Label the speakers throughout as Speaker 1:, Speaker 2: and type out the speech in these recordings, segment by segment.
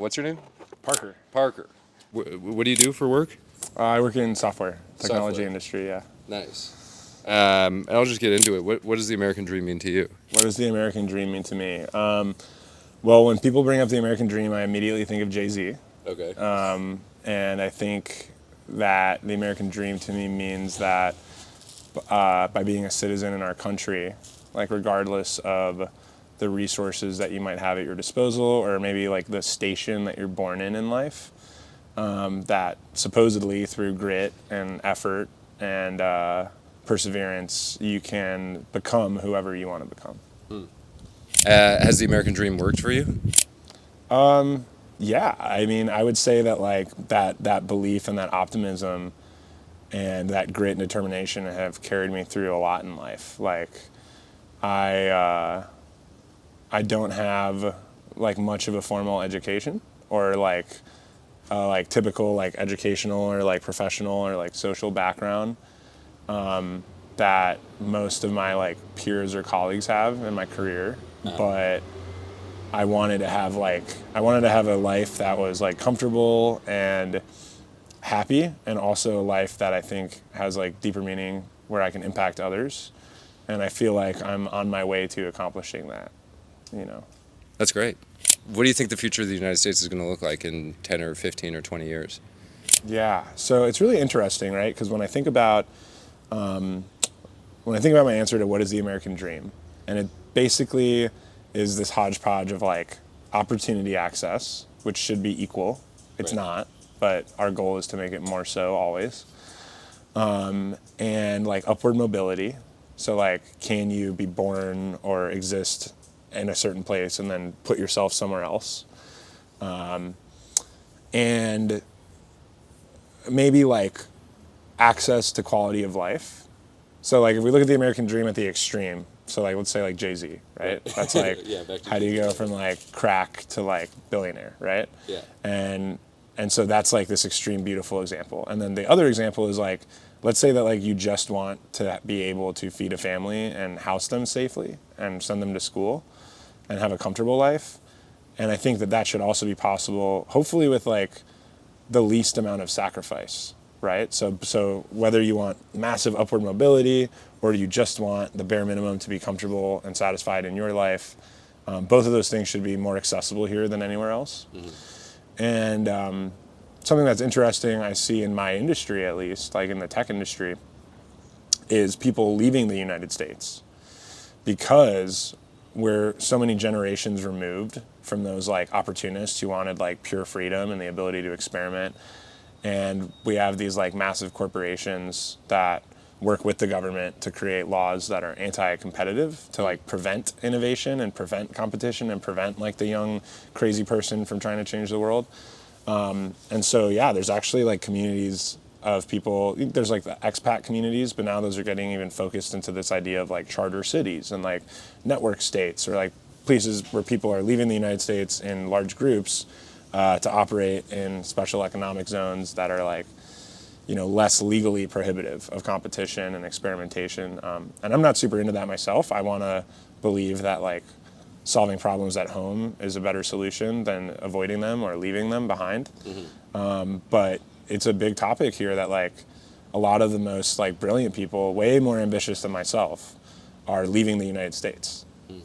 Speaker 1: what's your name?
Speaker 2: Parker.
Speaker 1: Parker. What do you do for work?
Speaker 2: I work in software technology
Speaker 1: Software.
Speaker 2: industry. Yeah.
Speaker 1: Nice. And I'll just get into it. What does the American dream mean to you?
Speaker 2: What does the American dream mean to me? Well, when people bring up the American dream, I immediately think of Jay-Z,
Speaker 1: Okay.
Speaker 2: and I think that the American dream to me means that by being a citizen in our country, like regardless of the resources that you might have at your disposal, or maybe like the station that you're born in life, that supposedly through grit and effort and perseverance, you can become whoever you want to become.
Speaker 1: Has the American dream worked for you?
Speaker 2: Yeah, I mean, I would say that like that belief and that optimism and that grit and determination have carried me through a lot in life. Like, I don't have like much of a formal education or like typical like educational or like professional or like social background that most of my like peers or colleagues have in my career, but I wanted to have a life that was like comfortable and happy, and also a life that I think has like deeper meaning where I can impact others, and I feel like I'm on my way to accomplishing that, you know.
Speaker 1: That's great. What do you think the future of the United States is going to look like in 10 or 15 or 20 years?
Speaker 2: Yeah, so it's really interesting, right? Because when I think about my answer to what is the American dream, and it basically is this hodgepodge of like opportunity access, which should be equal. It's
Speaker 1: Right.
Speaker 2: not, but our goal is to make it more so always. And like upward mobility. So like, can you be born or exist in a certain place and then put yourself somewhere else? And maybe like access to quality of life. So like if we look at the American dream at the extreme, so like let's say like Jay-Z, right? That's like,
Speaker 1: Yeah, back to
Speaker 2: how do you go
Speaker 1: Jay-Z.
Speaker 2: from like crack to like billionaire, right?
Speaker 1: Yeah.
Speaker 2: And so that's like this extreme beautiful example. And then the other example is like, let's say that like you just want to be able to feed a family and house them safely and send them to school and have a comfortable life. And I think that that should also be possible, hopefully with like the least amount of sacrifice, right? So whether you want massive upward mobility or you just want the bare minimum to be comfortable and satisfied in your life, both of those things should be more accessible here than anywhere else. Mm-hmm. And something that's interesting I see in my industry, at least, like in the tech industry, is people leaving the United States because we're so many generations removed from those like opportunists who wanted like pure freedom and the ability to experiment. And we have these like massive corporations that work with the government to create laws that are anti-competitive to like prevent innovation and prevent competition and prevent like the young crazy person from trying to change the world. And so, yeah, there's actually like communities of people, there's like the expat communities, but now those are getting even focused into this idea of like charter cities and like network states or like places where people are leaving the United States in large groups to operate in special economic zones that are like, you know, less legally prohibitive of competition and experimentation. And I'm not super into that myself. I want to believe that like solving problems at home is a better solution than avoiding them or leaving them behind. Mm-hmm. But it's a big topic here that like a lot of the most like brilliant people, way more ambitious than myself, are leaving the United States. Mm.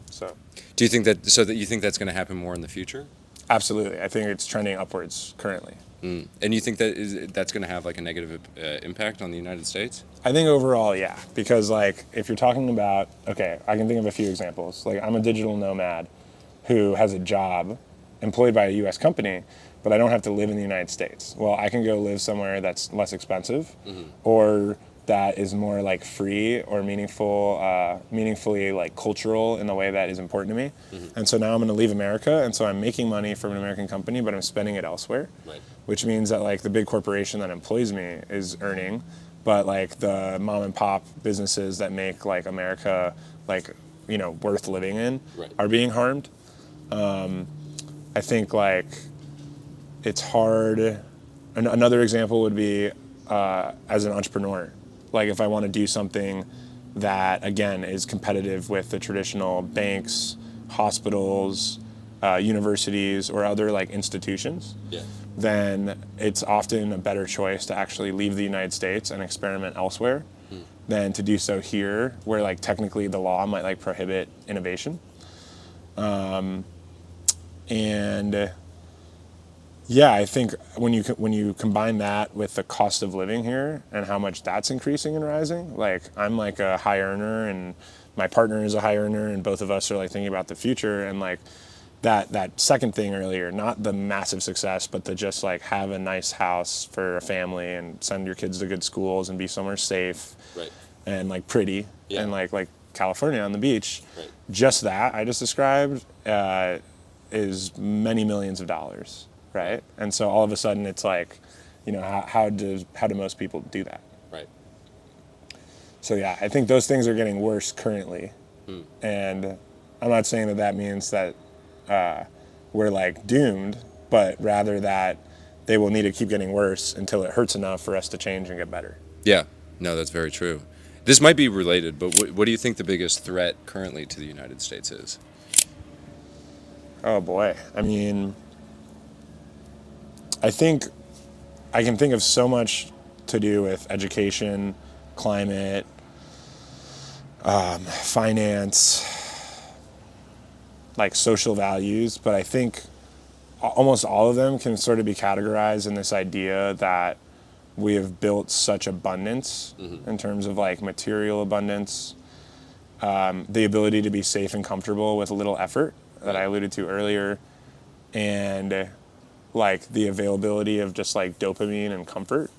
Speaker 2: So,
Speaker 1: Do you think that you think that's going to happen more in the future?
Speaker 2: Absolutely. I think it's trending upwards currently.
Speaker 1: Mm. And you think that's going to have like a negative impact on the United States?
Speaker 2: I think overall, yeah, because like if you're talking about, okay, I can think of a few examples. Like I'm a digital nomad who has a job employed by a U.S. company, but I don't have to live in the United States. Well, I can go live somewhere that's less expensive, mm-hmm. or that is more like free or meaningfully like cultural in the way that is important to me. Mm-hmm. And so now I'm going to leave America, and so I'm making money from an American company, but I'm spending it elsewhere, right. Which means that like the big corporation that employs me is earning, but like the mom and pop businesses that make like America like, you know, worth living in, right. are being harmed. I think like it's hard. Another example would be as an entrepreneur. Like if I want to do something that, again, is competitive with the traditional banks, hospitals, universities or other like institutions,
Speaker 1: Yeah.
Speaker 2: then it's often a better choice to actually leave the United States and experiment elsewhere than to do so here, where like technically the law might like prohibit innovation. And yeah, I think when you combine that with the cost of living here and how much that's increasing and rising, like I'm like a high earner and my partner is a high earner, and both of us are like thinking about the future, and like that second thing earlier, not the massive success, but to just like have a nice house for a family and send your kids to good schools and be somewhere safe,
Speaker 1: Right.
Speaker 2: and like pretty,
Speaker 1: Yeah.
Speaker 2: and like California on the beach.
Speaker 1: Right.
Speaker 2: Just that I just described is many millions of dollars, right? And so all of a sudden it's like, how do most people do that?
Speaker 1: Right.
Speaker 2: So yeah, I think those things are getting worse currently, and I'm not saying that means that we're like doomed, but rather that they will need to keep getting worse until it hurts enough for us to change and get better.
Speaker 1: Yeah. No, that's very true. This might be related, but what do you think the biggest threat currently to the United States is?
Speaker 2: Oh boy, I mean, I think I can think of so much to do with education, climate, finance, like social values, but I think almost all of them can sort of be categorized in this idea that we have built such abundance in terms of like material abundance, the ability to be safe and comfortable with little effort that I alluded to earlier, and like the availability of just like dopamine and comfort,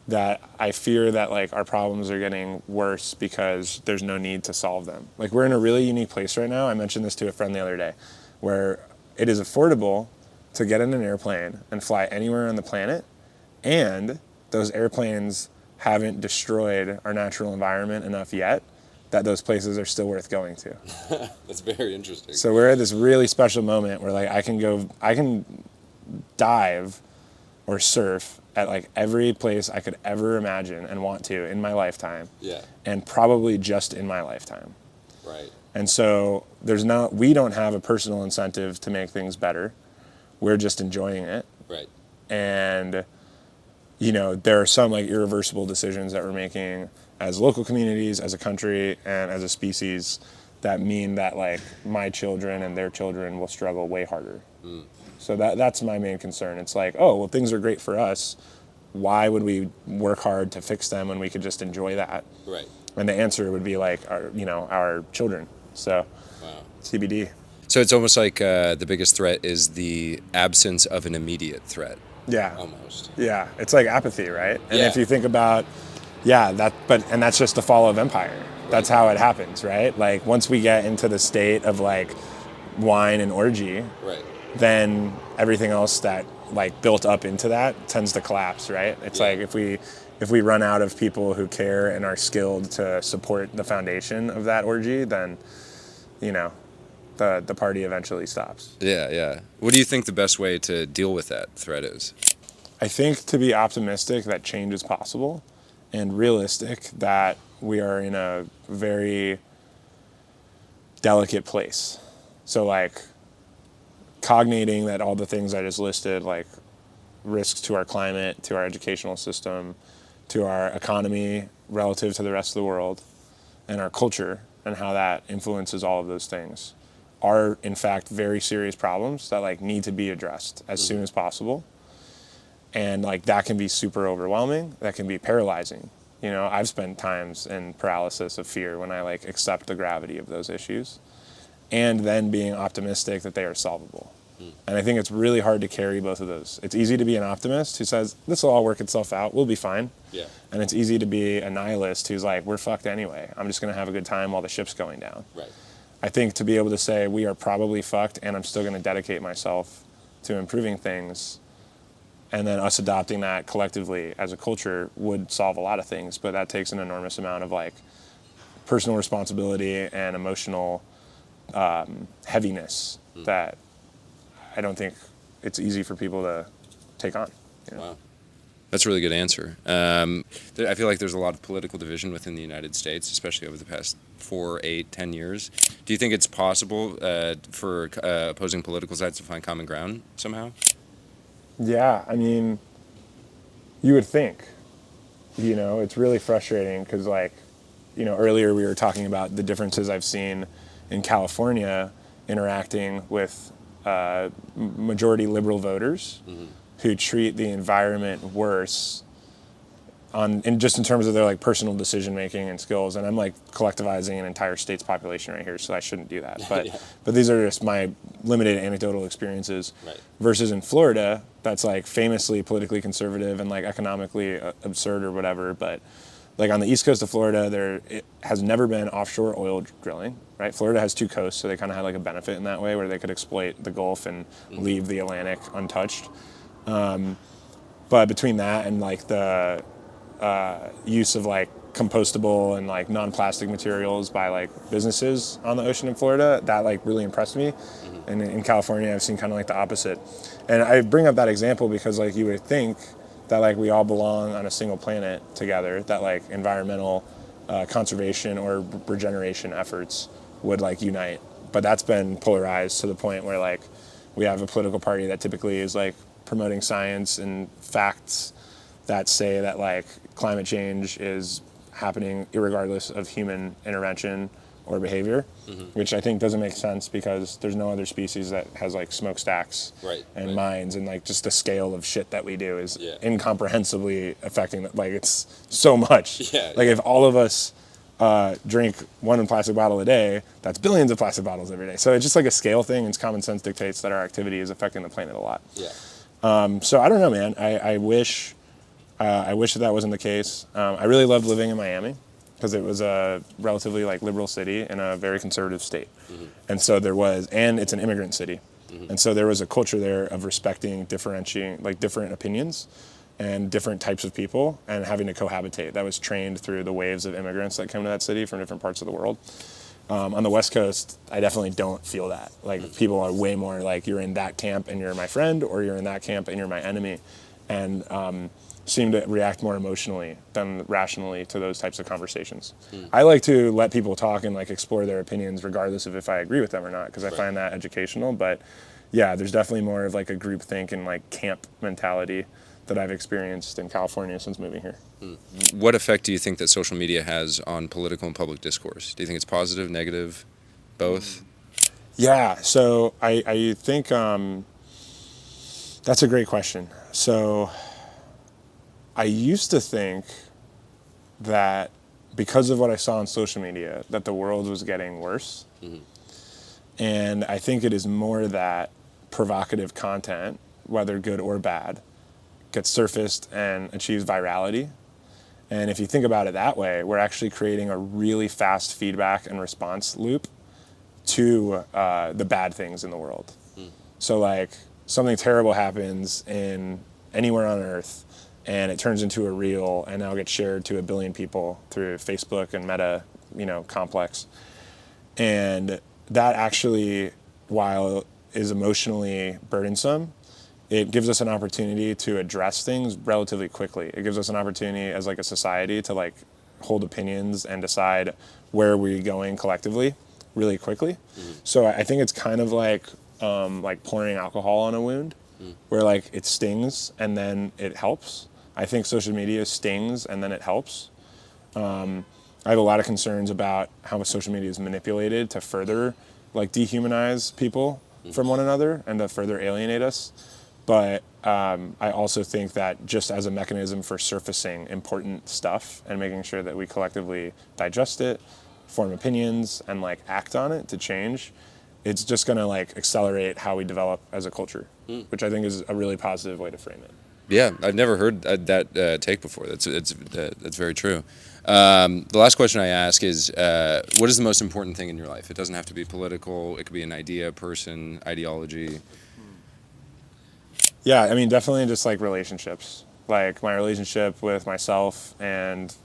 Speaker 2: that I fear that like our problems are getting worse because there's no need to solve them. Like we're in a really unique place right now. I mentioned this to a friend the other day, where it is affordable to get in an airplane and fly anywhere on the planet, and those airplanes haven't destroyed our natural environment enough yet that those places are still worth going to.
Speaker 1: That's very interesting.
Speaker 2: So we're at this really special moment where like I can dive or surf at like every place I could ever imagine and want to in my lifetime.
Speaker 1: Yeah.
Speaker 2: And probably just in my lifetime.
Speaker 1: Right.
Speaker 2: And so we don't have a personal incentive to make things better. We're just enjoying it.
Speaker 1: Right.
Speaker 2: And there are some like irreversible decisions that we're making as local communities, as a country, and as a species that mean that like my children and their children will struggle way harder. So that's my main concern. It's like, oh, well, things are great for us. Why would we work hard to fix them when we could just enjoy that?
Speaker 1: Right.
Speaker 2: And the answer would be like our children. So
Speaker 1: Wow.
Speaker 2: TBD.
Speaker 1: So it's almost like the biggest threat is the absence of an immediate threat.
Speaker 2: Yeah.
Speaker 1: Almost.
Speaker 2: Yeah. It's like apathy, right? And
Speaker 1: Yeah.
Speaker 2: if you think about, and that's just the fall of empire. That's how it happens, right? Like once we get into the state of like wine and orgy,
Speaker 1: Right.
Speaker 2: then everything else that like built up into that tends to collapse, right? It's like if we run out of people who care and are skilled to support the foundation of that orgy, then the party eventually stops.
Speaker 1: Yeah, yeah. What do you think the best way to deal with that threat is?
Speaker 2: I think to be optimistic that change is possible, and realistic that we are in a very delicate place. So like cognating that all the things I just listed, like risks to our climate, to our educational system, to our economy relative to the rest of the world, and our culture, and how that influences all of those things, are in fact very serious problems that like need to be addressed as soon as possible. And like that can be super overwhelming, that can be paralyzing. I've spent times in paralysis of fear when I like accept the gravity of those issues, and then being optimistic that they are solvable. And I think it's really hard to carry both of those. It's easy to be an optimist who says, this will all work itself out, we'll be fine.
Speaker 1: Yeah.
Speaker 2: And it's easy to be a nihilist who's like, we're fucked anyway. I'm just going to have a good time while the ship's going down.
Speaker 1: Right.
Speaker 2: I think to be able to say, we are probably fucked and I'm still going to dedicate myself to improving things, and then us adopting that collectively as a culture would solve a lot of things. But that takes an enormous amount of like personal responsibility and emotional heaviness that I don't think it's easy for people to take on.
Speaker 1: Wow. That's a really good answer. I feel like there's a lot of political division within the United States, especially over the past 4, 8, 10 years. Do you think it's possible for opposing political sides to find common ground somehow?
Speaker 2: Yeah, I mean, you would think. It's really frustrating because, like, earlier we were talking about the differences I've seen in California interacting with majority liberal voters who treat the environment worse in terms of their like personal decision making and skills. And I'm like collectivizing an entire state's population right here, so I shouldn't do that. But
Speaker 1: Yeah.
Speaker 2: but these are just my limited anecdotal experiences.
Speaker 1: Right.
Speaker 2: Versus in Florida, that's like famously politically conservative and like economically absurd or whatever. But like on the east coast of Florida, it has never been offshore oil drilling, right? Florida has 2 coasts, so they kind of had like a benefit in that way where they could exploit the Gulf and leave the Atlantic untouched. But between that and like the use of like compostable and like non-plastic materials by like businesses on the ocean in Florida, that like really impressed me. And in California, I've seen kind of like the opposite. And I bring up that example because like you would think that like we all belong on a single planet together, that like environmental conservation or regeneration efforts would like unite. But that's been polarized to the point where like we have a political party that typically is like promoting science and facts that say that like climate change is happening irregardless of human intervention or behavior, which I think doesn't make sense because there's no other species that has like smokestacks and mines, and like just the scale of shit that we do is incomprehensibly affecting, like it's so much. Like if all of us drink 1 plastic bottle a day, that's billions of plastic bottles every day. So it's just like a scale thing, and common sense dictates that our activity is affecting the planet a lot. So I don't know, man. I wish that wasn't the case. I really loved living in Miami because it was a relatively like liberal city in a very conservative state. And so and it's an immigrant city. And so there was a culture there of respecting, differentiating, like different opinions and different types of people and having to cohabitate. That was trained through the waves of immigrants that come to that city from different parts of the world. On the West Coast, I definitely don't feel that. Like people are way more like, you're in that camp and you're my friend, or you're in that camp and you're my enemy. And seem to react more emotionally than rationally to those types of conversations. I like to let people talk and like explore their opinions regardless of if I agree with them or not, because I find that educational. But yeah, there's definitely more of like a group think and like camp mentality that I've experienced in California since moving here.
Speaker 1: What effect do you think that social media has on political and public discourse? Do you think it's positive, negative, both?
Speaker 2: Yeah, so I think that's a great question. So I used to think that because of what I saw on social media, that the world was getting worse. And I think it is more that provocative content, whether good or bad, gets surfaced and achieves virality. And if you think about it that way, we're actually creating a really fast feedback and response loop to the bad things in the world. So like something terrible happens in anywhere on earth, and it turns into a reel and now gets shared to 1 billion people through Facebook and Meta, complex. And that actually, while is emotionally burdensome, it gives us an opportunity to address things relatively quickly. It gives us an opportunity as like a society to like hold opinions and decide where we're going collectively really quickly. So I think it's kind of like pouring alcohol on a wound, where like it stings and then it helps. I think social media stings and then it helps. I have a lot of concerns about how social media is manipulated to further like dehumanize people from one another and to further alienate us. But I also think that just as a mechanism for surfacing important stuff and making sure that we collectively digest it, form opinions, and like act on it to change, it's just gonna like accelerate how we develop as a culture, which I think is a really positive way to frame it.
Speaker 1: Yeah, I've never heard that take before. That's very true. The last question I ask is, what is the most important thing in your life? It doesn't have to be political. It could be an idea, person, ideology.
Speaker 2: Yeah, I mean, definitely just like relationships. Like my relationship with myself and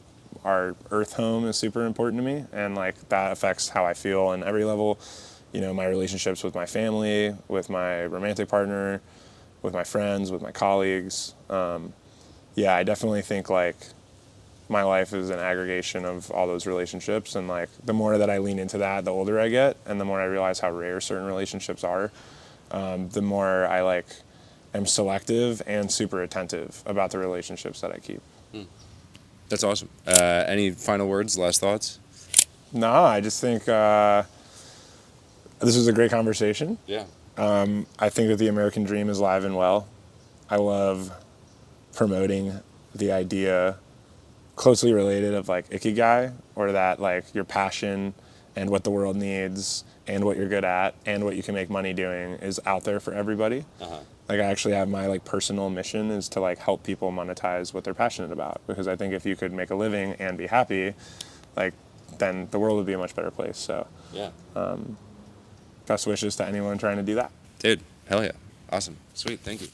Speaker 2: our earth home is super important to me, and like that affects how I feel on every level. My relationships with my family, with my romantic partner, with my friends, with my colleagues. yeah, I definitely think like my life is an aggregation of all those relationships, and like the more that I lean into that, the older I get, and the more I realize how rare certain relationships are, the more I like am selective and super attentive about the relationships that I keep.
Speaker 1: That's awesome. Any final words, last thoughts?
Speaker 2: No, I just think this was a great conversation.
Speaker 1: Yeah.
Speaker 2: I think that the American dream is alive and well. I love promoting the idea closely related of like ikigai, or that like your passion and what the world needs and what you're good at and what you can make money doing is out there for everybody. Like I actually have my like personal mission is to like help people monetize what they're passionate about, because I think if you could make a living and be happy, like then the world would be a much better place. So
Speaker 1: Yeah.
Speaker 2: Best wishes to anyone trying to do that.
Speaker 1: Dude, hell yeah. Awesome. Sweet. Thank you.